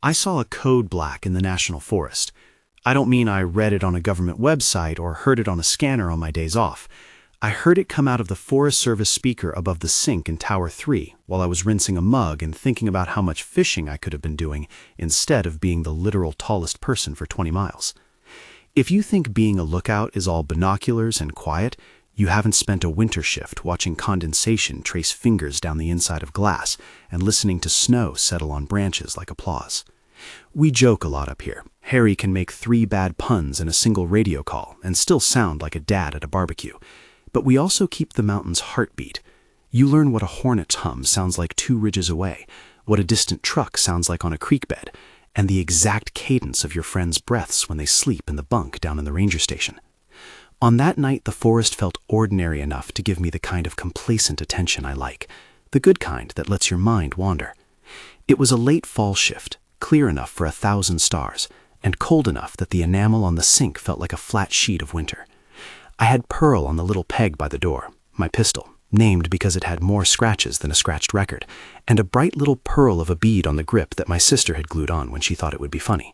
I saw a code black in the National Forest. I don't mean I read it on a government website or heard it on a scanner on my days off. I heard it come out of the Forest Service speaker above the sink in Tower 3 while I was rinsing a mug and thinking about how much fishing I could have been doing instead of being the literal tallest person for 20 miles. If you think being a lookout is all binoculars and quiet, you haven't spent a winter shift watching condensation trace fingers down the inside of glass and listening to snow settle on branches like applause. We joke a lot up here. Harry can make 3 bad puns in a single radio call and still sound like a dad at a barbecue. But we also keep the mountain's heartbeat. You learn what a hornet's hum sounds like 2 ridges away, what a distant truck sounds like on a creek bed, and the exact cadence of your friends' breaths when they sleep in the bunk down in the ranger station. On that night, the forest felt ordinary enough to give me the kind of complacent attention I like, the good kind that lets your mind wander. It was a late fall shift, clear enough for 1,000 stars, and cold enough that the enamel on the sink felt like a flat sheet of winter. I had Pearl on the little peg by the door, my pistol, named because it had more scratches than a scratched record, and a bright little pearl of a bead on the grip that my sister had glued on when she thought it would be funny.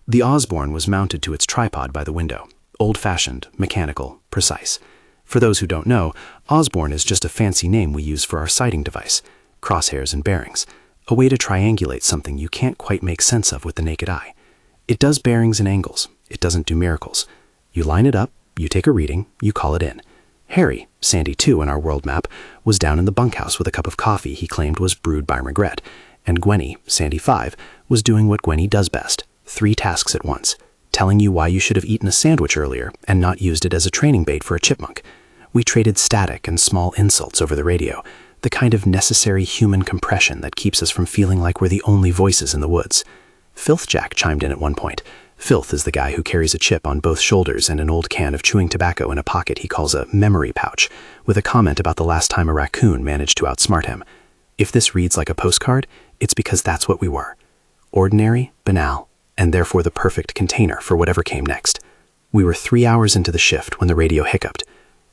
The Osborne was mounted to its tripod by the window. Old-fashioned, mechanical, precise. For those who don't know, Osborne is just a fancy name we use for our sighting device, crosshairs and bearings, a way to triangulate something you can't quite make sense of with the naked eye. It does bearings and angles. It doesn't do miracles. You line it up, you take a reading, you call it in. Harry, Sandy 2 in our world map, was down in the bunkhouse with a cup of coffee he claimed was brewed by regret, and Gwenny, Sandy 5, was doing what Gwenny does best, 3 tasks at once, telling you why you should have eaten a sandwich earlier and not used it as a training bait for a chipmunk. We traded static and small insults over the radio, the kind of necessary human compression that keeps us from feeling like we're the only voices in the woods. Filth Jack chimed in at one point. Filth is the guy who carries a chip on both shoulders and an old can of chewing tobacco in a pocket he calls a memory pouch, with a comment about the last time a raccoon managed to outsmart him. If this reads like a postcard, it's because that's what we were. Ordinary, banal, and therefore the perfect container for whatever came next. We were 3 hours into the shift when the radio hiccuped.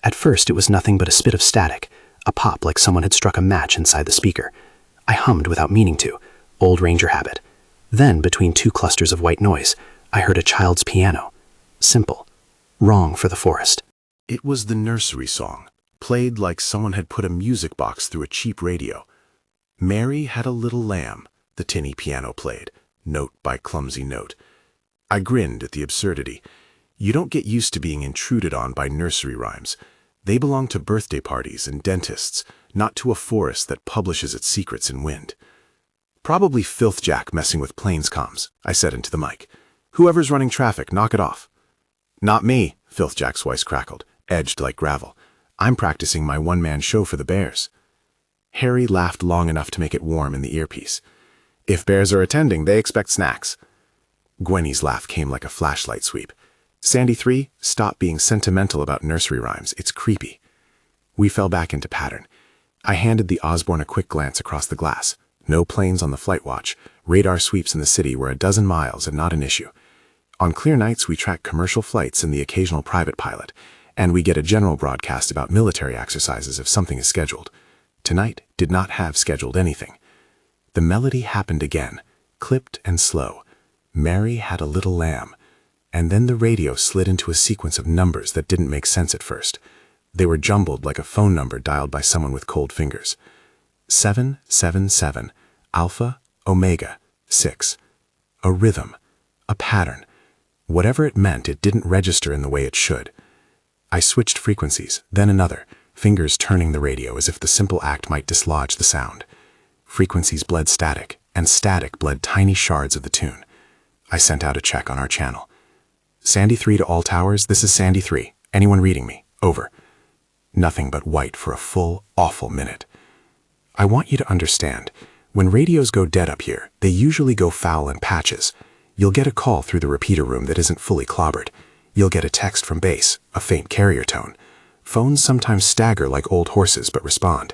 At first it was nothing but a spit of static, a pop like someone had struck a match inside the speaker. I hummed without meaning to, old ranger habit. Then, between 2 clusters of white noise, I heard a child's piano. Simple. Wrong for the forest. It was the nursery song, played like someone had put a music box through a cheap radio. Mary had a little lamb, the tinny piano played, note by clumsy note. I grinned at the absurdity. You don't get used to being intruded on by nursery rhymes. They belong to birthday parties and dentists, not to a forest that publishes its secrets in wind. Probably Filth Jack messing with planes comms, I said into the mic. Whoever's running traffic, knock it off. Not me, Filth Jack's voice crackled, edged like gravel. I'm practicing my one-man show for the bears. Harry laughed long enough to make it warm in the earpiece. If bears are attending, they expect snacks. Gwenny's laugh came like a flashlight sweep. Sandy 3, stop being sentimental about nursery rhymes. It's creepy. We fell back into pattern. I handed the Osborne a quick glance across the glass. No planes on the flight watch. Radar sweeps in the city were 12 miles and not an issue. On clear nights, we track commercial flights and the occasional private pilot, and we get a general broadcast about military exercises if something is scheduled. Tonight did not have scheduled anything. The melody happened again, clipped and slow. Mary had a little lamb. And then the radio slid into a sequence of numbers that didn't make sense at first. They were jumbled like a phone number dialed by someone with cold fingers. 777, Alpha, Omega, 6. A rhythm, a pattern. Whatever it meant, it didn't register in the way it should. I switched frequencies, then another, fingers turning the radio as if the simple act might dislodge the sound. Frequencies bled static, and static bled tiny shards of the tune. I sent out a check on our channel. Sandy 3 to all towers, this is Sandy 3. Anyone reading me? Over. Nothing but white for a full, awful minute. I want you to understand, when radios go dead up here, they usually go foul in patches. You'll get a call through the repeater room that isn't fully clobbered. You'll get a text from base, a faint carrier tone. Phones sometimes stagger like old horses but respond.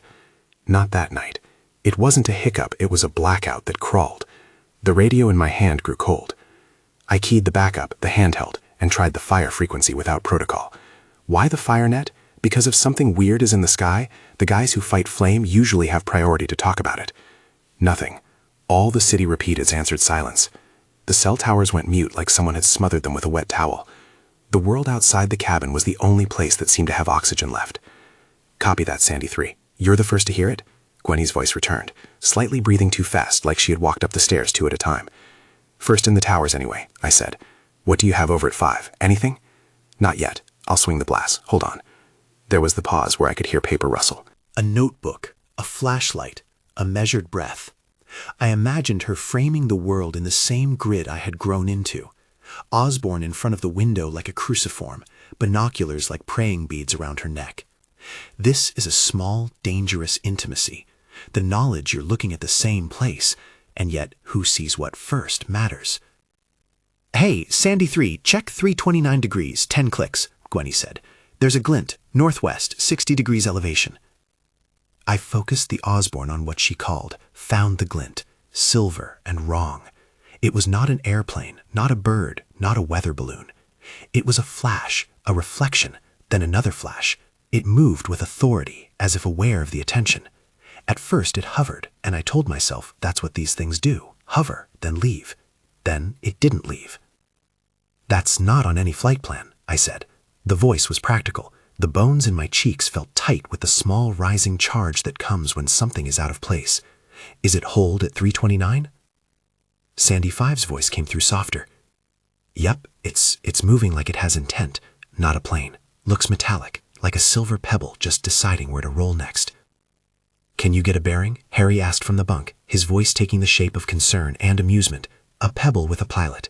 Not that night. It wasn't a hiccup, it was a blackout that crawled. The radio in my hand grew cold. I keyed the backup, the handheld, and tried the fire frequency without protocol. Why the fire net? Because if something weird is in the sky, the guys who fight flame usually have priority to talk about it. Nothing. All the city repeateds answered silence. The cell towers went mute like someone had smothered them with a wet towel. The world outside the cabin was the only place that seemed to have oxygen left. "Copy that, Sandy 3. You're the first to hear it?" Gwenny's voice returned, slightly breathing too fast, like she had walked up the stairs 2 at a time. "First in the towers, anyway," I said. "What do you have over at 5? Anything?" "Not yet. I'll swing the blast. Hold on." There was the pause where I could hear paper rustle. A notebook, a flashlight, a measured breath. I imagined her framing the world in the same grid I had grown into. Osborne in front of the window like a cruciform, binoculars like praying beads around her neck. This is a small, dangerous intimacy. The knowledge you're looking at the same place, and yet who sees what first matters. "Hey, Sandy 3, check 329 degrees, 10 clicks, Gwenny said. "There's a glint, northwest, 60 degrees elevation." I focused the Osborne on what she called, found the glint, silver and wrong. It was not an airplane, not a bird, not a weather balloon. It was a flash, a reflection, then another flash. It moved with authority, as if aware of the attention. At first it hovered, and I told myself that's what these things do, hover, then leave. Then it didn't leave. "That's not on any flight plan," I said. The voice was practical. The bones in my cheeks felt tight with the small rising charge that comes when something is out of place. "Is it hold at 329? Sandy 5's voice came through softer. "Yep, it's moving like it has intent, not a plane. Looks metallic, like a silver pebble just deciding where to roll next." "Can you get a bearing?" Harry asked from the bunk, his voice taking the shape of concern and amusement. "A pebble with a pilot."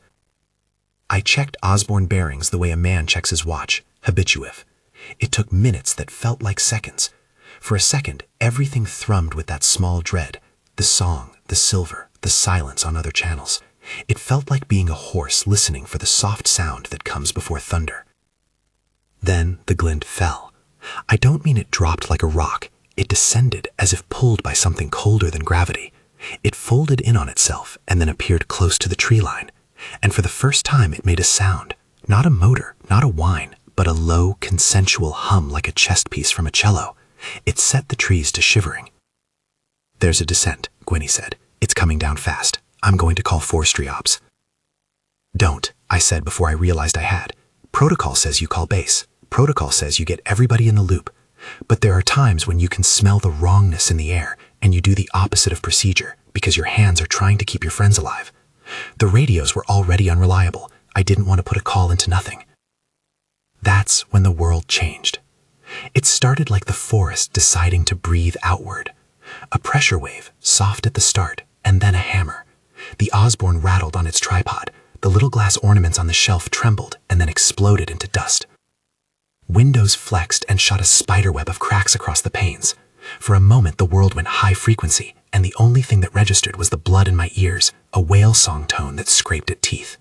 I checked Osborne bearings the way a man checks his watch, habituive. It took minutes that felt like seconds. For a second, everything thrummed with that small dread. The song, the silver, the silence on other channels. It felt like being a horse listening for the soft sound that comes before thunder. Then the glint fell. I don't mean it dropped like a rock. It descended as if pulled by something colder than gravity. It folded in on itself and then appeared close to the tree line. And for the first time it made a sound. Not a motor, not a whine, but a low, consensual hum like a chest piece from a cello. It set the trees to shivering. "There's a descent," Gwenny said. "It's coming down fast. I'm going to call forestry ops." "Don't," I said before I realized I had. "Protocol says you call base. Protocol says you get everybody in the loop. But there are times when you can smell the wrongness in the air and you do the opposite of procedure because your hands are trying to keep your friends alive. The radios were already unreliable. I didn't want to put a call into nothing." That's when the world changed. It started like the forest deciding to breathe outward. A pressure wave, soft at the start, and then a hammer. The Osborne rattled on its tripod. The little glass ornaments on the shelf trembled and then exploded into dust. Windows flexed and shot a spiderweb of cracks across the panes. For a moment the world went high frequency, and the only thing that registered was the blood in my ears, a whale song tone that scraped at teeth.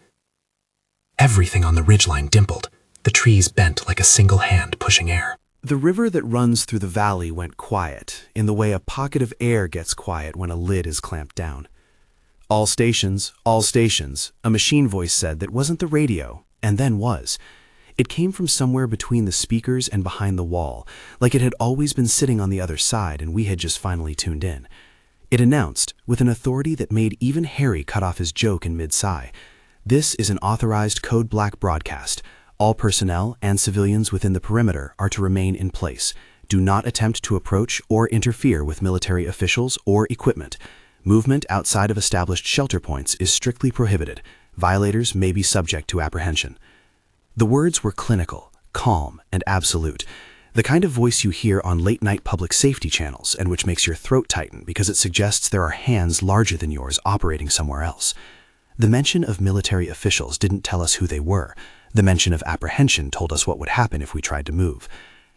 Everything on the ridgeline dimpled. The trees bent like a single hand pushing air. The river that runs through the valley went quiet, in the way a pocket of air gets quiet when a lid is clamped down. All stations, a machine voice said that wasn't the radio, and then was. It came from somewhere between the speakers and behind the wall, like it had always been sitting on the other side and we had just finally tuned in. It announced, with an authority that made even Harry cut off his joke in mid-sigh, "This is an authorized code black broadcast. All personnel and civilians within the perimeter are to remain in place. Do not attempt to approach or interfere with military officials or equipment. Movement outside of established shelter points is strictly prohibited. Violators may be subject to apprehension." The words were clinical, calm, and absolute. The kind of voice you hear on late-night public safety channels and which makes your throat tighten because it suggests there are hands larger than yours operating somewhere else. The mention of military officials didn't tell us who they were. The mention of apprehension told us what would happen if we tried to move.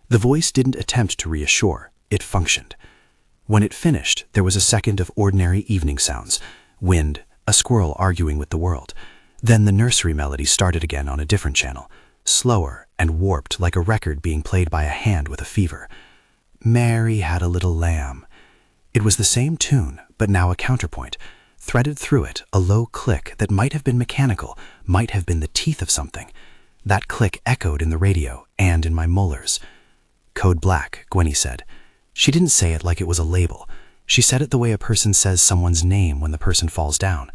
The voice didn't attempt to reassure. It functioned. When it finished, there was a second of ordinary evening sounds. Wind, a squirrel arguing with the world. Then the nursery melody started again on a different channel, slower and warped like a record being played by a hand with a fever. "Mary had a little lamb." It was the same tune, but now a counterpoint. Threaded through it, a low click that might have been mechanical, might have been the teeth of something. That click echoed in the radio and in my molars. "Code black," Gwenny said. She didn't say it like it was a label. She said it the way a person says someone's name when the person falls down.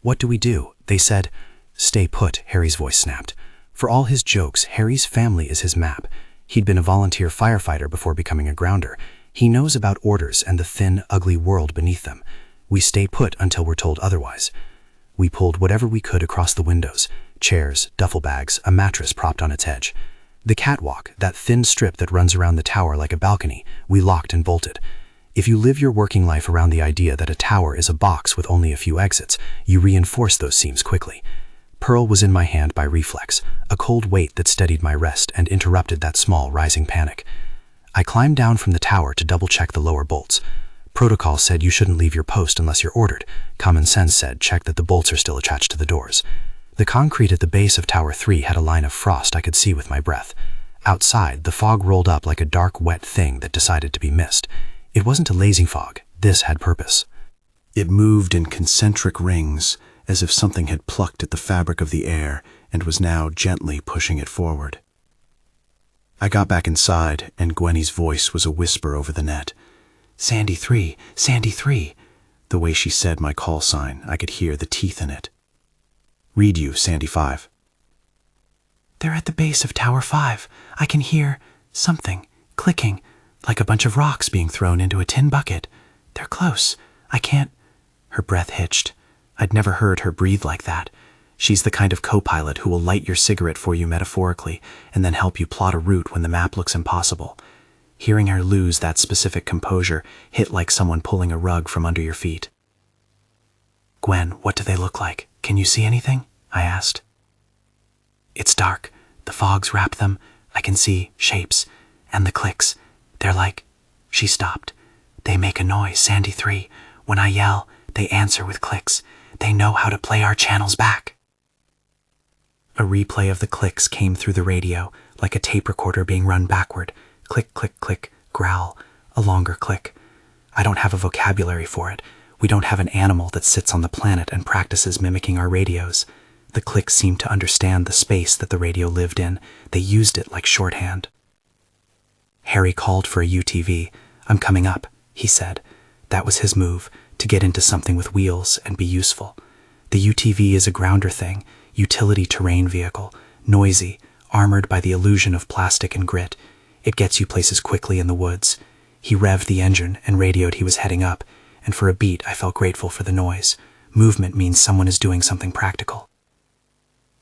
"What do we do? They said, "Stay put," Harry's voice snapped. For all his jokes, Harry's family is his map. He'd been a volunteer firefighter before becoming a grounder. He knows about orders and the thin, ugly world beneath them. We stay put until we're told otherwise. We pulled whatever we could across the windows: chairs, duffel bags, a mattress propped on its edge. The catwalk, that thin strip that runs around the tower like a balcony, we locked and bolted. If you live your working life around the idea that a tower is a box with only a few exits, you reinforce those seams quickly. Pearl was in my hand by reflex, a cold weight that steadied my rest and interrupted that small, rising panic. I climbed down from the tower to double-check the lower bolts. Protocol said you shouldn't leave your post unless you're ordered. Common sense said check that the bolts are still attached to the doors. The concrete at the base of Tower 3 had a line of frost I could see with my breath. Outside, the fog rolled up like a dark, wet thing that decided to be mist. It wasn't a lazy fog. This had purpose. It moved in concentric rings, as if something had plucked at the fabric of the air and was now gently pushing it forward. I got back inside, and Gwenny's voice was a whisper over the net. "Sandy 3, Sandy 3. The way she said my call sign, I could hear the teeth in it. "Read you, Sandy 5. "They're at the base of Tower 5. I can hear something clicking, like a bunch of rocks being thrown into a tin bucket. They're close. I can't—" Her breath hitched. I'd never heard her breathe like that. She's the kind of co-pilot who will light your cigarette for you metaphorically and then help you plot a route when the map looks impossible. Hearing her lose that specific composure hit like someone pulling a rug from under your feet. "Gwen, what do they look like? Can you see anything?" I asked. "It's dark. The fog's wrapped them. I can see shapes. And the clicks. They're like—" She stopped. "They make a noise, Sandy 3. When I yell, they answer with clicks. They know how to play our channels back." A replay of the clicks came through the radio, like a tape recorder being run backward. Click, click, click, growl, a longer click. I don't have a vocabulary for it. We don't have an animal that sits on the planet and practices mimicking our radios. The clicks seemed to understand the space that the radio lived in. They used it like shorthand. Harry called for a UTV. "I'm coming up," he said. That was his move, to get into something with wheels and be useful. The UTV is a grounder thing, utility terrain vehicle, noisy, armored by the illusion of plastic and grit. It gets you places quickly in the woods. He revved the engine and radioed he was heading up, and for a beat I felt grateful for the noise. Movement means someone is doing something practical.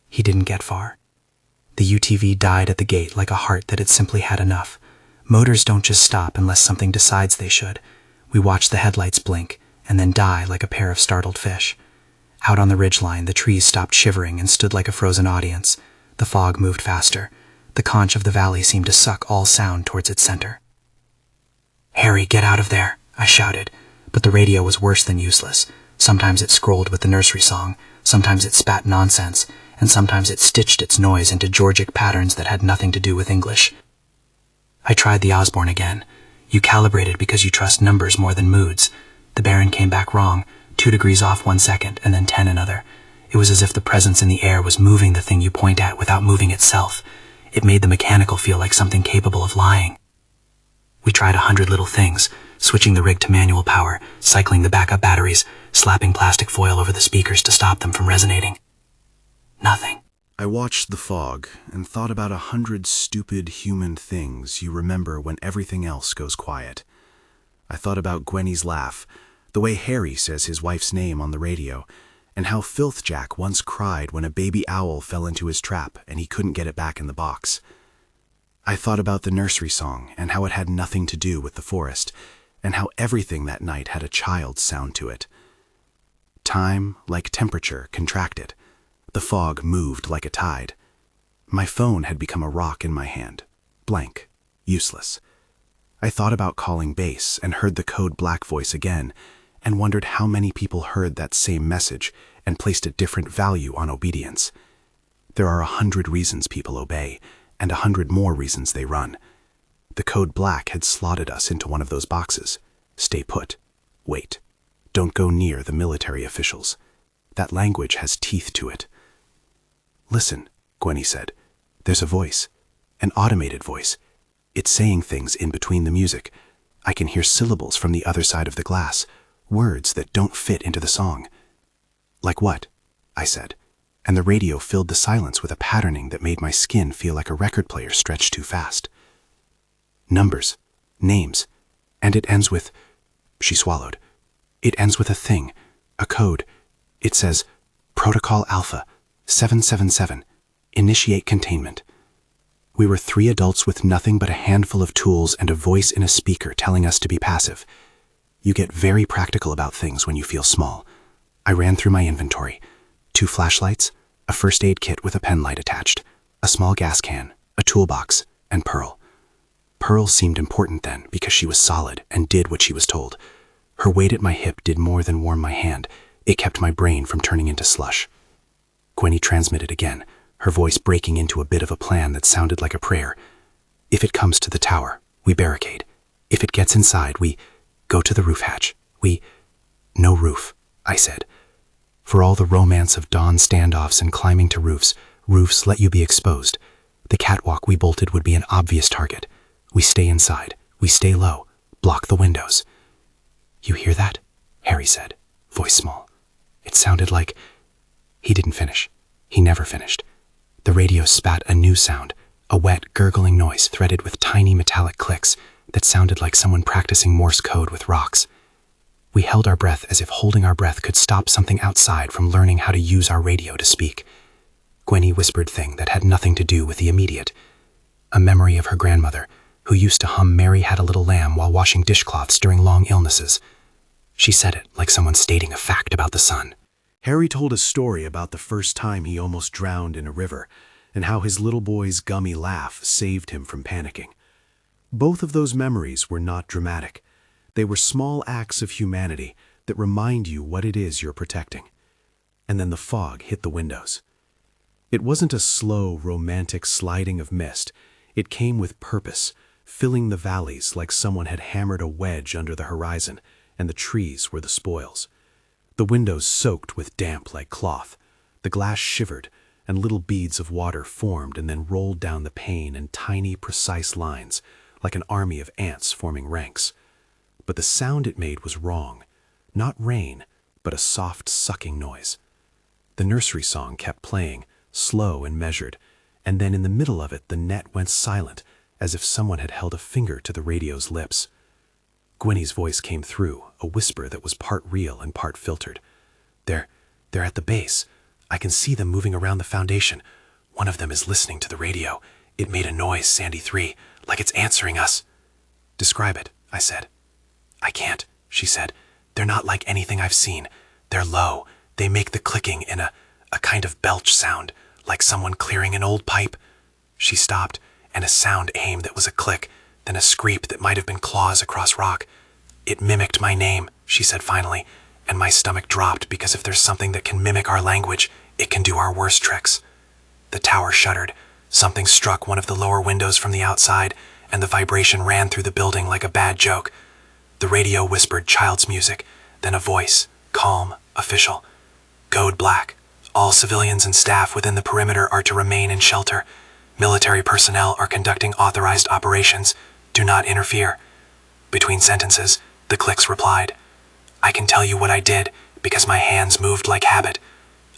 He didn't get far. The UTV died at the gate like a heart that had simply had enough. Motors don't just stop unless something decides they should. We watched the headlights blink, and then die like a pair of startled fish. Out on the ridgeline, the trees stopped shivering and stood like a frozen audience. The fog moved faster. The conch of the valley seemed to suck all sound towards its center. "Harry, get out of there," I shouted, but the radio was worse than useless. Sometimes it scrolled with the nursery song, sometimes it spat nonsense, and sometimes it stitched its noise into Georgic patterns that had nothing to do with English. I tried the Osborne again. "You calibrated because you trust numbers more than moods." The Baron came back wrong, 2 degrees off 1 second, and then 10 another. It was as if the presence in the air was moving the thing you point at without moving itself. It made the mechanical feel like something capable of lying. We tried 100 little things, switching the rig to manual power, cycling the backup batteries, slapping plastic foil over the speakers to stop them from resonating. Nothing. I watched the fog and thought about 100 stupid human things you remember when everything else goes quiet. I thought about Gwenny's laugh, the way Harry says his wife's name on the radio, and how Filth Jack once cried when a baby owl fell into his trap and he couldn't get it back in the box. I thought about the nursery song and how it had nothing to do with the forest, and how everything that night had a child's sound to it. Time, like temperature, contracted. The fog moved like a tide. My phone had become a rock in my hand, blank, useless. I thought about calling base and heard the code black voice again, and wondered how many people heard that same message and placed a different value on obedience. There are 100 reasons people obey, and 100 more reasons they run. The code black had slotted us into one of those boxes. Stay put. Wait. Don't go near the military officials. That language has teeth to it. "Listen," Gwenny said. "There's a voice. An automated voice. It's saying things in between the music. I can hear syllables from the other side of the glass, words that don't fit into the song." "Like what?" I said, and the radio filled the silence with a patterning that made my skin feel like a record player stretched too fast. Numbers, names, and it ends with, she swallowed. It ends with a thing, a code. It says, Protocol Alpha, 777, initiate containment. We were 3 adults with nothing but a handful of tools and a voice in a speaker telling us to be passive. You get very practical about things when you feel small. I ran through my inventory. 2 flashlights, a first aid kit with a pen light attached, a small gas can, a toolbox, and Pearl. Pearl seemed important then because she was solid and did what she was told. Her weight at my hip did more than warm my hand. It kept my brain from turning into slush. Gwenny transmitted again, her voice breaking into a bit of a plan that sounded like a prayer. If it comes to the tower, we barricade. If it gets inside, we go to the roof hatch. No roof, I said. For all the romance of dawn standoffs and climbing to roofs, roofs let you be exposed. The catwalk we bolted would be an obvious target. We stay inside. We stay low. Block the windows. You hear that? Harry said, voice small. It sounded like... He didn't finish. He never finished. The radio spat a new sound, a wet, gurgling noise threaded with tiny metallic clicks that sounded like someone practicing Morse code with rocks. We held our breath as if holding our breath could stop something outside from learning how to use our radio to speak. Gwenny whispered thing that had nothing to do with the immediate. A memory of her grandmother, who used to hum Mary Had a Little Lamb while washing dishcloths during long illnesses. She said it like someone stating a fact about the sun. Harry told a story about the first time he almost drowned in a river, and how his little boy's gummy laugh saved him from panicking. Both of those memories were not dramatic. They were small acts of humanity that remind you what it is you're protecting. And then the fog hit the windows. It wasn't a slow, romantic sliding of mist. It came with purpose, filling the valleys like someone had hammered a wedge under the horizon, and the trees were the spoils. The windows soaked with damp like cloth. The glass shivered, and little beads of water formed and then rolled down the pane in tiny, precise lines, like an army of ants forming ranks. But the sound it made was wrong. Not rain, but a soft, sucking noise. The nursery song kept playing, slow and measured, and then in the middle of it the net went silent, as if someone had held a finger to the radio's lips. Gwenny's voice came through, a whisper that was part real and part filtered. They're at the base. I can see them moving around the foundation. One of them is listening to the radio. It made a noise, Sandy 3, like it's answering us. Describe it, I said. I can't, she said. They're not like anything I've seen. They're low. They make the clicking in a kind of belch sound, like someone clearing an old pipe. She stopped, and a sound aimed that was a click, then a screep that might have been claws across rock. It mimicked my name, she said finally, and my stomach dropped because if there's something that can mimic our language, it can do our worst tricks. The tower shuddered. Something struck one of the lower windows from the outside, and the vibration ran through the building like a bad joke. The radio whispered child's music, then a voice, calm, official. Code black. All civilians and staff within the perimeter are to remain in shelter. Military personnel are conducting authorized operations. Do not interfere. Between sentences, the clicks replied. I can tell you what I did because my hands moved like habit.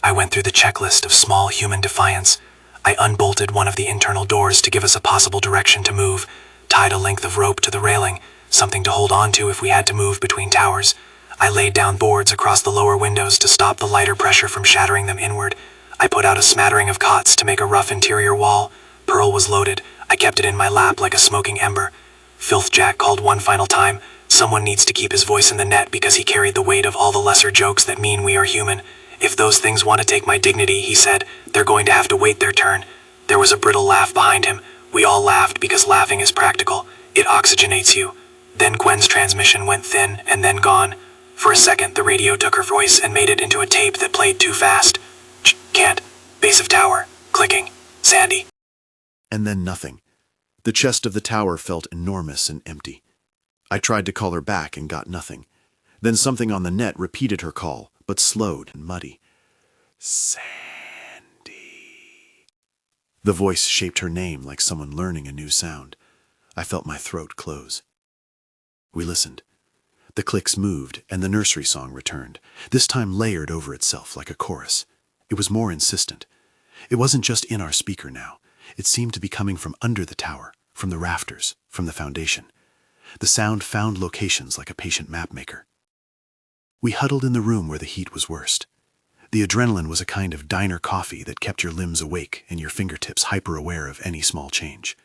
I went through the checklist of small human defiance. I unbolted one of the internal doors to give us a possible direction to move, tied a length of rope to the railing, something to hold on to if we had to move between towers. I laid down boards across the lower windows to stop the lighter pressure from shattering them inward. I put out a smattering of cots to make a rough interior wall. Pearl was loaded. I kept it in my lap like a smoking ember. Filth Jack called one final time. Someone needs to keep his voice in the net because he carried the weight of all the lesser jokes that mean we are human. If those things want to take my dignity, he said, they're going to have to wait their turn. There was a brittle laugh behind him. We all laughed because laughing is practical. It oxygenates you. Then Gwen's transmission went thin and then gone. For a second, the radio took her voice and made it into a tape that played too fast. Can't. Base of tower. Clicking. Sandy. And then nothing. The chest of the tower felt enormous and empty. I tried to call her back and got nothing. Then something on the net repeated her call, but slowed and muddy. Sandy. The voice shaped her name like someone learning a new sound. I felt my throat close. We listened. The clicks moved, and the nursery song returned, this time layered over itself like a chorus. It was more insistent. It wasn't just in our speaker now. It seemed to be coming from under the tower, from the rafters, from the foundation. The sound found locations like a patient mapmaker. We huddled in the room where the heat was worst. The adrenaline was a kind of diner coffee that kept your limbs awake and your fingertips hyper-aware of any small change.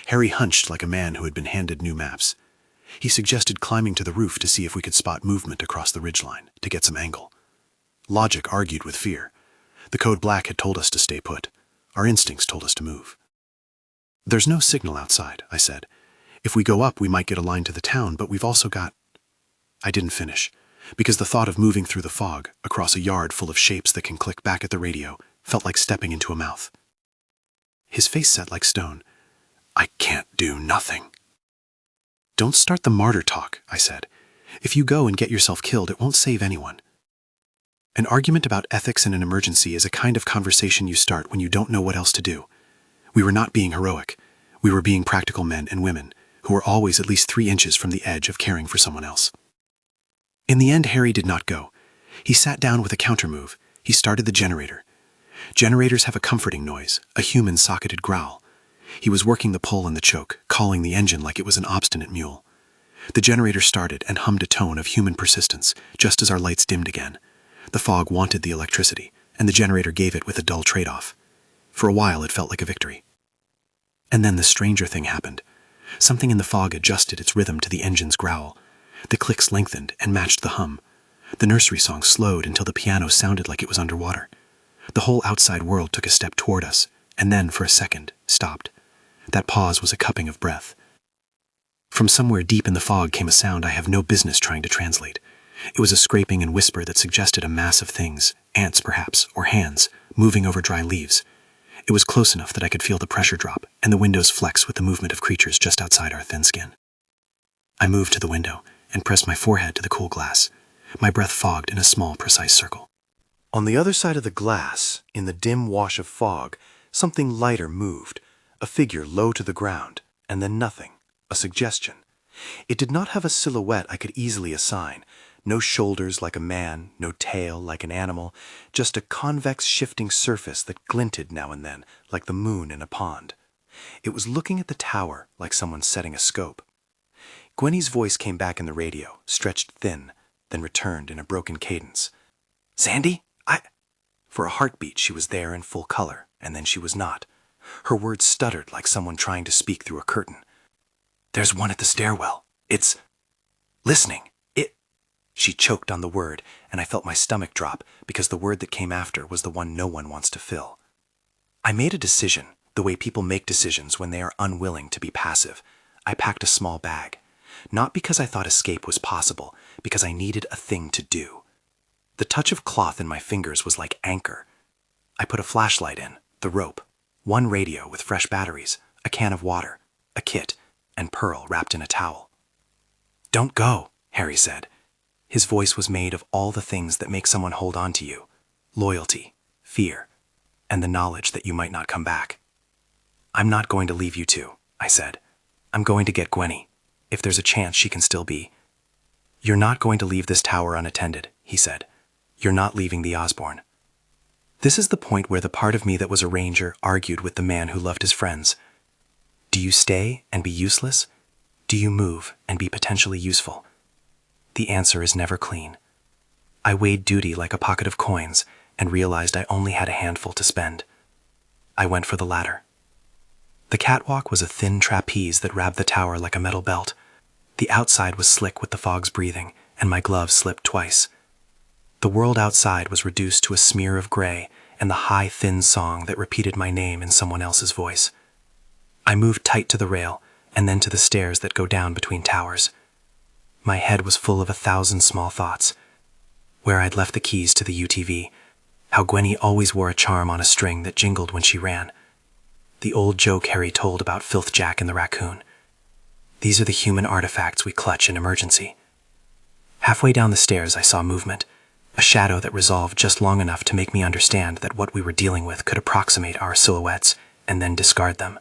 Harry hunched like a man who had been handed new maps. He suggested climbing to the roof to see if we could spot movement across the ridgeline, to get some angle. Logic argued with fear. The code black had told us to stay put. Our instincts told us to move. "There's no signal outside," I said. "If we go up, we might get a line to the town, but we've also got—" I didn't finish, because the thought of moving through the fog, across a yard full of shapes that can click back at the radio, felt like stepping into a mouth. His face set like stone. "I can't do nothing." "Don't start the martyr talk," I said. "If you go and get yourself killed, it won't save anyone." An argument about ethics in an emergency is a kind of conversation you start when you don't know what else to do. We were not being heroic. We were being practical men and women, who were always at least 3 inches from the edge of caring for someone else. In the end, Harry did not go. He sat down with a countermove. He started the generator. Generators have a comforting noise, a human socketed growl. He was working the pull and the choke, calling the engine like it was an obstinate mule. The generator started and hummed a tone of human persistence, just as our lights dimmed again. The fog wanted the electricity, and the generator gave it with a dull trade-off. For a while, it felt like a victory. And then the stranger thing happened. Something in the fog adjusted its rhythm to the engine's growl. The clicks lengthened and matched the hum. The nursery song slowed until the piano sounded like it was underwater. The whole outside world took a step toward us, and then, for a second, stopped. That pause was a cupping of breath. From somewhere deep in the fog came a sound I have no business trying to translate. It was a scraping and whisper that suggested a mass of things, ants perhaps, or hands, moving over dry leaves. It was close enough that I could feel the pressure drop and the windows flex with the movement of creatures just outside our thin skin. I moved to the window and pressed my forehead to the cool glass. My breath fogged in a small, precise circle. On the other side of the glass, in the dim wash of fog, something lighter moved, a figure low to the ground, and then nothing, a suggestion. It did not have a silhouette I could easily assign. No shoulders like a man, no tail like an animal, just a convex shifting surface that glinted now and then, like the moon in a pond. It was looking at the tower like someone setting a scope. Gwenny's voice came back in the radio, stretched thin, then returned in a broken cadence. "Sandy, For a heartbeat, she was there in full color, and then she was not. Her words stuttered like someone trying to speak through a curtain. "There's one at the stairwell. It's listening. She choked on the word, and I felt my stomach drop because the word that came after was the one no one wants to fill. I made a decision, the way people make decisions when they are unwilling to be passive. I packed a small bag. Not because I thought escape was possible, because I needed a thing to do. The touch of cloth in my fingers was like anchor. I put a flashlight in, the rope, one radio with fresh batteries, a can of water, a kit, and Pearl wrapped in a towel. "Don't go," Harry said. His voice was made of all the things that make someone hold on to you: loyalty, fear, and the knowledge that you might not come back. "I'm not going to leave you two," I said. "I'm going to get Gwenny, if there's a chance she can still be." "You're not going to leave this tower unattended," he said. "You're not leaving the Osborne." This is the point where the part of me that was a ranger argued with the man who loved his friends. Do you stay and be useless? Do you move and be potentially useful? The answer is never clean. I weighed duty like a pocket of coins and realized I only had a handful to spend. I went for the latter. The catwalk was a thin trapeze that wrapped the tower like a metal belt. The outside was slick with the fog's breathing, and my gloves slipped twice. The world outside was reduced to a smear of gray and the high, thin song that repeated my name in someone else's voice. I moved tight to the rail and then to the stairs that go down between towers. My head was full of 1,000 small thoughts. Where I'd left the keys to the UTV, how Gwenny always wore a charm on a string that jingled when she ran. The old joke Harry told about Filth Jack and the raccoon. These are the human artifacts we clutch in emergency. Halfway down the stairs I saw movement, a shadow that resolved just long enough to make me understand that what we were dealing with could approximate our silhouettes and then discard them.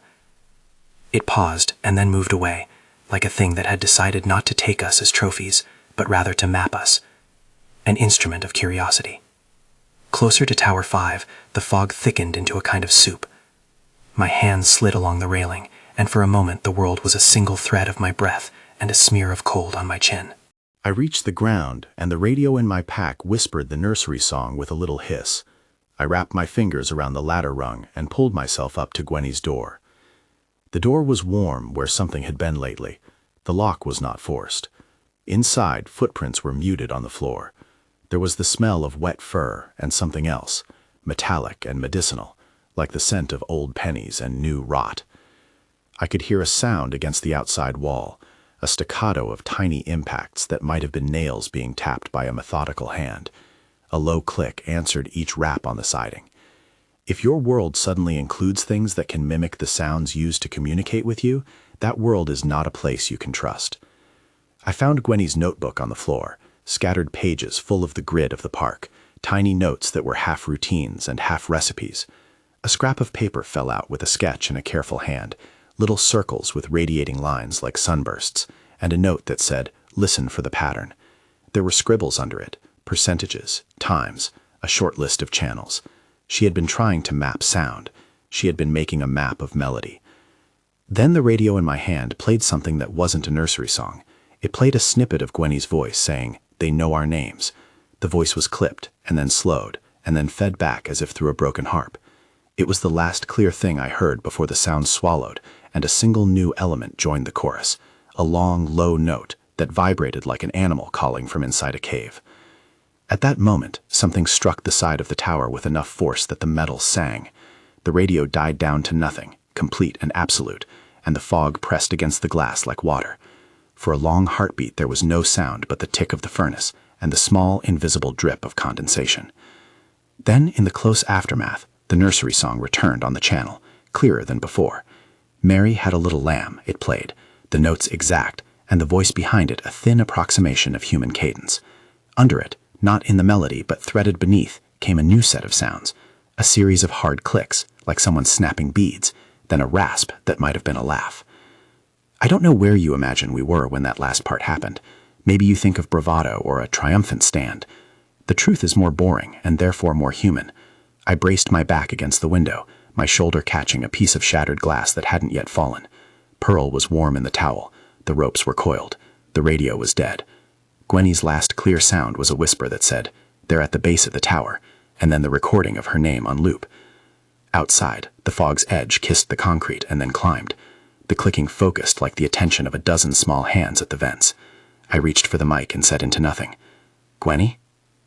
It paused and then moved away, like a thing that had decided not to take us as trophies, but rather to map us, an instrument of curiosity. Closer to Tower 5, the fog thickened into a kind of soup. My hands slid along the railing, and for a moment the world was a single thread of my breath and a smear of cold on my chin. I reached the ground, and the radio in my pack whispered the nursery song with a little hiss. I wrapped my fingers around the ladder rung and pulled myself up to Gwenny's door. The door was warm where something had been lately. The lock was not forced. Inside, footprints were muted on the floor. There was the smell of wet fur and something else, metallic and medicinal, like the scent of old pennies and new rot. I could hear a sound against the outside wall, a staccato of tiny impacts that might have been nails being tapped by a methodical hand. A low click answered each rap on the siding. If your world suddenly includes things that can mimic the sounds used to communicate with you, that world is not a place you can trust. I found Gwenny's notebook on the floor, scattered pages full of the grid of the park, tiny notes that were half routines and half recipes. A scrap of paper fell out with a sketch in a careful hand, little circles with radiating lines like sunbursts, and a note that said, "Listen for the pattern." There were scribbles under it, percentages, times, a short list of channels. She had been trying to map sound. She had been making a map of melody. Then the radio in my hand played something that wasn't a nursery song. It played a snippet of Gwenny's voice saying, "They know our names." The voice was clipped, and then slowed, and then fed back as if through a broken harp. It was the last clear thing I heard before the sound swallowed, and a single new element joined the chorus, a long, low note that vibrated like an animal calling from inside a cave. At that moment, something struck the side of the tower with enough force that the metal sang. The radio died down to nothing, complete and absolute, and the fog pressed against the glass like water. For a long heartbeat there was no sound but the tick of the furnace and the small, invisible drip of condensation. Then, in the close aftermath, the nursery song returned on the channel, clearer than before. "Mary Had a Little Lamb," it played, the notes exact, and the voice behind it a thin approximation of human cadence. Under it, not in the melody but threaded beneath, came a new set of sounds, a series of hard clicks, like someone snapping beads, then a rasp that might have been a laugh. I don't know where you imagine we were when that last part happened. Maybe you think of bravado or a triumphant stand. The truth is more boring and therefore more human. I braced my back against the window, my shoulder catching a piece of shattered glass that hadn't yet fallen. Pearl was warm in the towel. The ropes were coiled. The radio was dead. Gwenny's last clear sound was a whisper that said, "They're at the base of the tower," and then the recording of her name on loop. Outside, the fog's edge kissed the concrete and then climbed. The clicking focused like the attention of a dozen small hands at the vents. I reached for the mic and said into nothing, "Gwenny?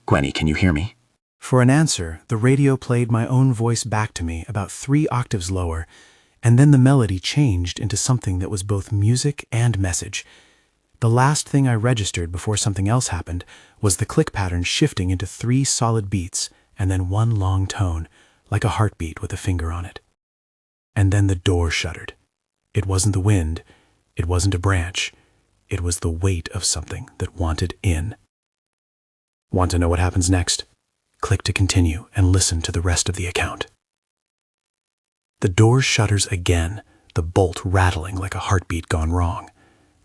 Gwenny, can you hear me?" For an answer, the radio played my own voice back to me about 3 octaves lower, and then the melody changed into something that was both music and message. The last thing I registered before something else happened was the click pattern shifting into 3 solid beats and then one long tone, like a heartbeat with a finger on it. And then the door shuttered. It wasn't the wind, it wasn't a branch, it was the weight of something that wanted in. Want to know what happens next? Click to continue and listen to the rest of the account. The door shutters again, the bolt rattling like a heartbeat gone wrong.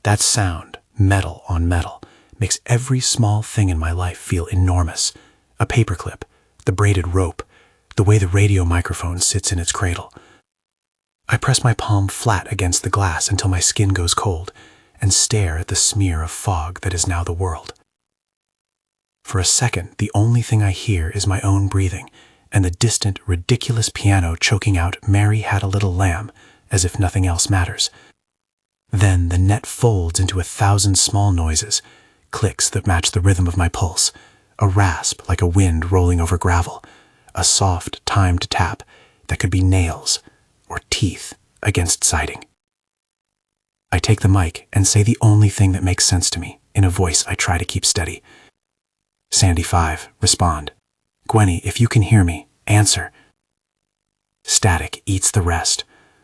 That sound, metal on metal, makes every small thing in my life feel enormous. A paperclip, the braided rope, the way the radio microphone sits in its cradle. I press my palm flat against the glass until my skin goes cold and stare at the smear of fog that is now the world. For a second, the only thing I hear is my own breathing and the distant, ridiculous piano choking out "Mary Had a Little Lamb" as if nothing else matters. Then the net folds into 1,000 small noises, clicks that match the rhythm of my pulse, a rasp like a wind rolling over gravel, a soft, timed tap that could be nails or teeth against siding. I take the mic and say the only thing that makes sense to me in a voice I try to keep steady. Sandy 5, respond. Gwenny, if you can hear me, answer. Static eats the rest.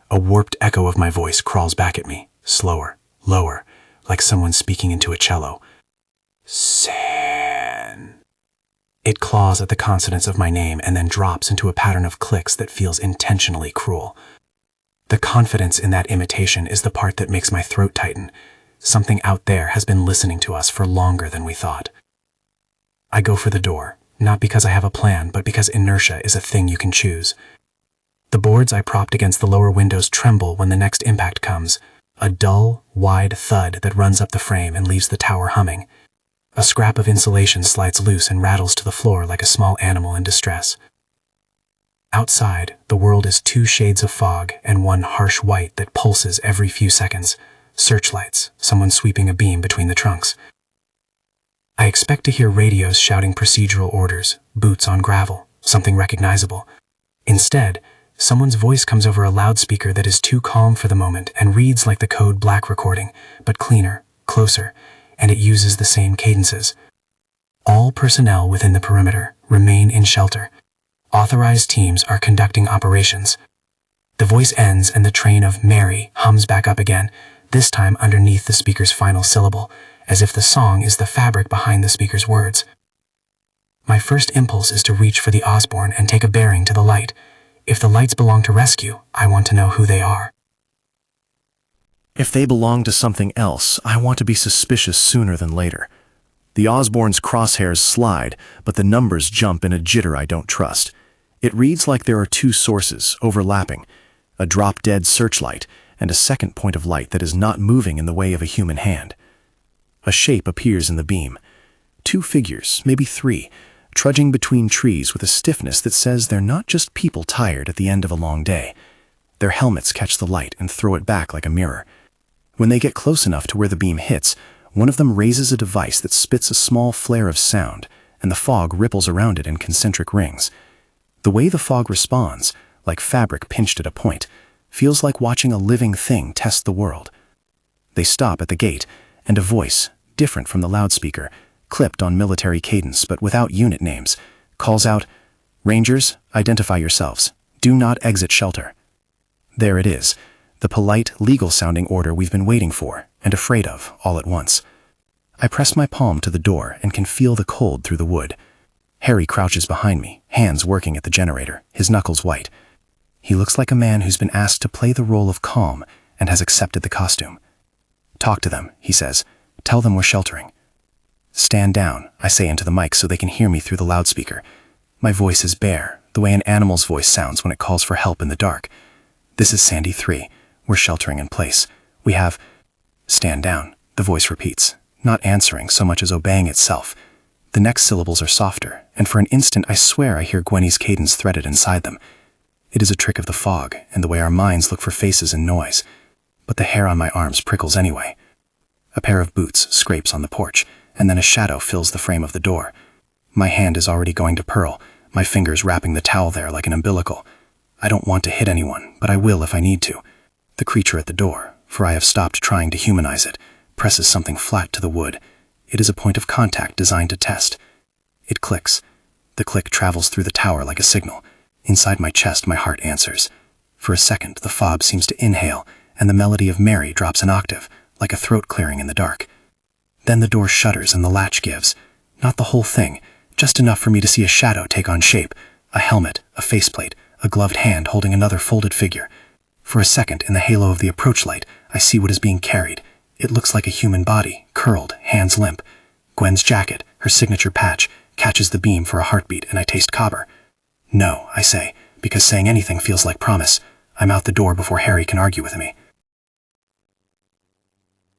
A warped echo of my voice crawls back at me, slower, lower, like someone speaking into a cello. San. It claws at the consonants of my name and then drops into a pattern of clicks that feels intentionally cruel. The confidence in that imitation is the part that makes my throat tighten. Something out there has been listening to us for longer than we thought. I go for the door, not because I have a plan, but because inertia is a thing you can choose. The boards I propped against the lower windows tremble when the next impact comes, a dull, wide thud that runs up the frame and leaves the tower humming. A scrap of insulation slides loose and rattles to the floor like a small animal in distress. Outside, the world is 2 shades of fog and 1 harsh white that pulses every few seconds. Searchlights, someone sweeping a beam between the trunks. I expect to hear radios shouting procedural orders, boots on gravel, something recognizable. Instead, someone's voice comes over a loudspeaker that is too calm for the moment and reads like the code black recording, but cleaner, closer, and it uses the same cadences. All personnel within the perimeter remain in shelter. Authorized teams are conducting operations. The voice ends and the train of Mary hums back up again, this time underneath the speaker's final syllable, as if the song is the fabric behind the speaker's words. My first impulse is to reach for the Osborne and take a bearing to the light. If the lights belong to rescue, I want to know who they are. If they belong to something else, I want to be suspicious sooner than later. The Osborne's crosshairs slide, but the numbers jump in a jitter I don't trust. It reads like there are 2 sources, overlapping, a drop-dead searchlight and a second point of light that is not moving in the way of a human hand. A shape appears in the beam. 2 figures, maybe 3, trudging between trees with a stiffness that says they're not just people tired at the end of a long day. Their helmets catch the light and throw it back like a mirror. When they get close enough to where the beam hits, one of them raises a device that spits a small flare of sound, and the fog ripples around it in concentric rings. The way the fog responds, like fabric pinched at a point, feels like watching a living thing test the world. They stop at the gate, and a voice, different from the loudspeaker, clipped on military cadence but without unit names, calls out, "Rangers, identify yourselves. Do not exit shelter." There it is, the polite, legal-sounding order we've been waiting for and afraid of all at once. I press my palm to the door and can feel the cold through the wood. Harry crouches behind me, hands working at the generator, his knuckles white. He looks like a man who's been asked to play the role of calm and has accepted the costume. "Talk to them," he says. "Tell them we're sheltering." "Stand down," I say into the mic so they can hear me through the loudspeaker. My voice is bare, the way an animal's voice sounds when it calls for help in the dark. "This is Sandy 3. We're sheltering in place. We have—" "Stand down," the voice repeats, not answering so much as obeying itself. The next syllables are softer, and for an instant I swear I hear Gwenny's cadence threaded inside them. It is a trick of the fog and the way our minds look for faces and noise, but the hair on my arms prickles anyway. A pair of boots scrapes on the porch, and then a shadow fills the frame of the door. My hand is already going to pearl, my fingers wrapping the towel there like an umbilical. I don't want to hit anyone, but I will if I need to. The creature at the door, for I have stopped trying to humanize it, presses something flat to the wood. It is a point of contact designed to test. It clicks. The click travels through the tower like a signal. Inside my chest, my heart answers. For a second, the fob seems to inhale, and the melody of Mary drops an octave, like a throat clearing in the dark. Then the door shudders and the latch gives. Not the whole thing, just enough for me to see a shadow take on shape, a helmet, a faceplate, a gloved hand holding another folded figure. For a second, in the halo of the approach light, I see what is being carried. It looks like a human body, curled, hands limp. Gwen's jacket, her signature patch, catches the beam for a heartbeat, and I taste copper. "No," I say, because saying anything feels like promise. I'm out the door before Harry can argue with me.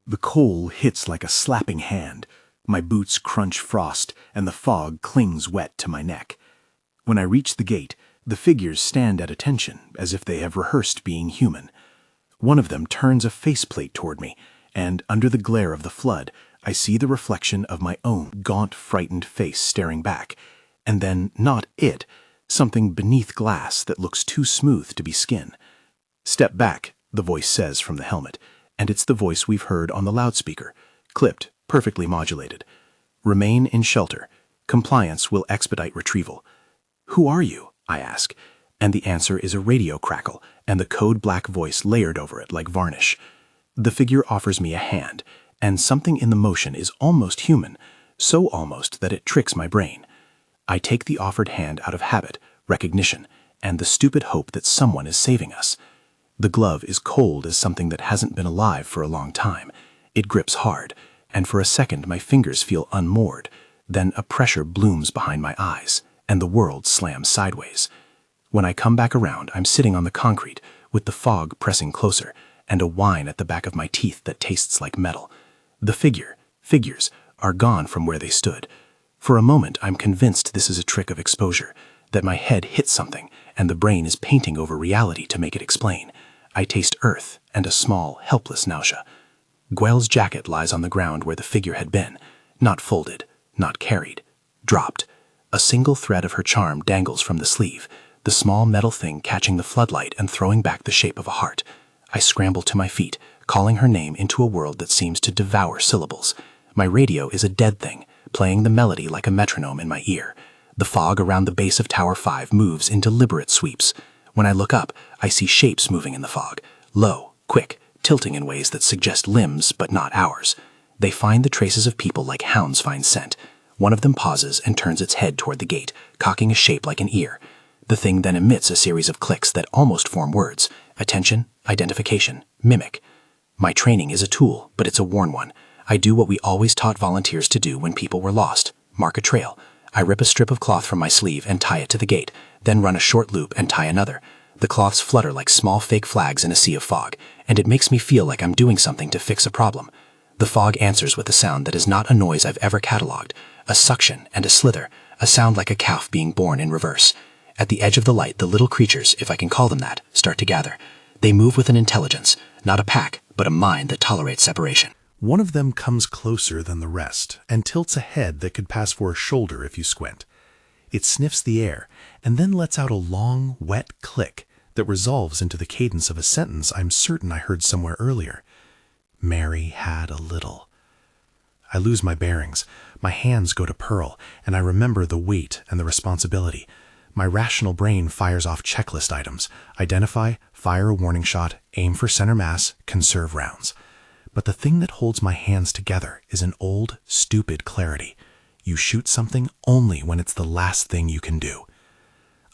The coal hits like a slapping hand. My boots crunch frost, and the fog clings wet to my neck. When I reach the gate, the figures stand at attention, as if they have rehearsed being human. One of them turns a faceplate toward me, and under the glare of the flood, I see the reflection of my own gaunt, frightened face staring back, and then not it, something beneath glass that looks too smooth to be skin. "Step back," the voice says from the helmet, and it's the voice we've heard on the loudspeaker, clipped, perfectly modulated. "Remain in shelter. Compliance will expedite retrieval." "Who are you?" I ask, and the answer is a radio crackle and the code black voice layered over it like varnish. The figure offers me a hand, and something in the motion is almost human, so almost that it tricks my brain. I take the offered hand out of habit, recognition, and the stupid hope that someone is saving us. The glove is cold as something that hasn't been alive for a long time. It grips hard, and for a second my fingers feel unmoored. Then a pressure blooms behind my eyes, and the world slams sideways. When I come back around, I'm sitting on the concrete, with the fog pressing closer, and a whine at the back of my teeth that tastes like metal. The figures, are gone from where they stood. For a moment, I'm convinced this is a trick of exposure, that my head hits something, and the brain is painting over reality to make it explain. I taste earth and a small, helpless nausea. Guelle's jacket lies on the ground where the figure had been, not folded, not carried, dropped. A single thread of her charm dangles from the sleeve, the small metal thing catching the floodlight and throwing back the shape of a heart. I scramble to my feet, calling her name into a world that seems to devour syllables. My radio is a dead thing, playing the melody like a metronome in my ear. The fog around the base of Tower 5 moves in deliberate sweeps. When I look up, I see shapes moving in the fog, low, quick, tilting in ways that suggest limbs but not ours. They find the traces of people like hounds find scent. One of them pauses and turns its head toward the gate, cocking a shape like an ear. The thing then emits a series of clicks that almost form words: attention, identification, mimic. My training is a tool, but it's a worn one. I do what we always taught volunteers to do when people were lost: mark a trail. I rip a strip of cloth from my sleeve and tie it to the gate, then run a short loop and tie another. The cloths flutter like small fake flags in a sea of fog, and it makes me feel like I'm doing something to fix a problem. The fog answers with a sound that is not a noise I've ever cataloged: a suction and a slither, a sound like a calf being born in reverse. At the edge of the light, the little creatures, if I can call them that, start to gather. They move with an intelligence, not a pack, but a mind that tolerates separation. One of them comes closer than the rest and tilts a head that could pass for a shoulder if you squint. It sniffs the air and then lets out a long, wet click that resolves into the cadence of a sentence I'm certain I heard somewhere earlier. Mary had a little. I lose my bearings. My hands go to Pearl, and I remember the weight and the responsibility. My rational brain fires off checklist items: identify, fire a warning shot, aim for center mass, conserve rounds. But the thing that holds my hands together is an old, stupid clarity. You shoot something only when it's the last thing you can do.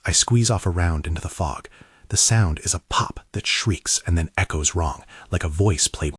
I squeeze off a round into the fog. The sound is a pop that shrieks and then echoes wrong, like a voice played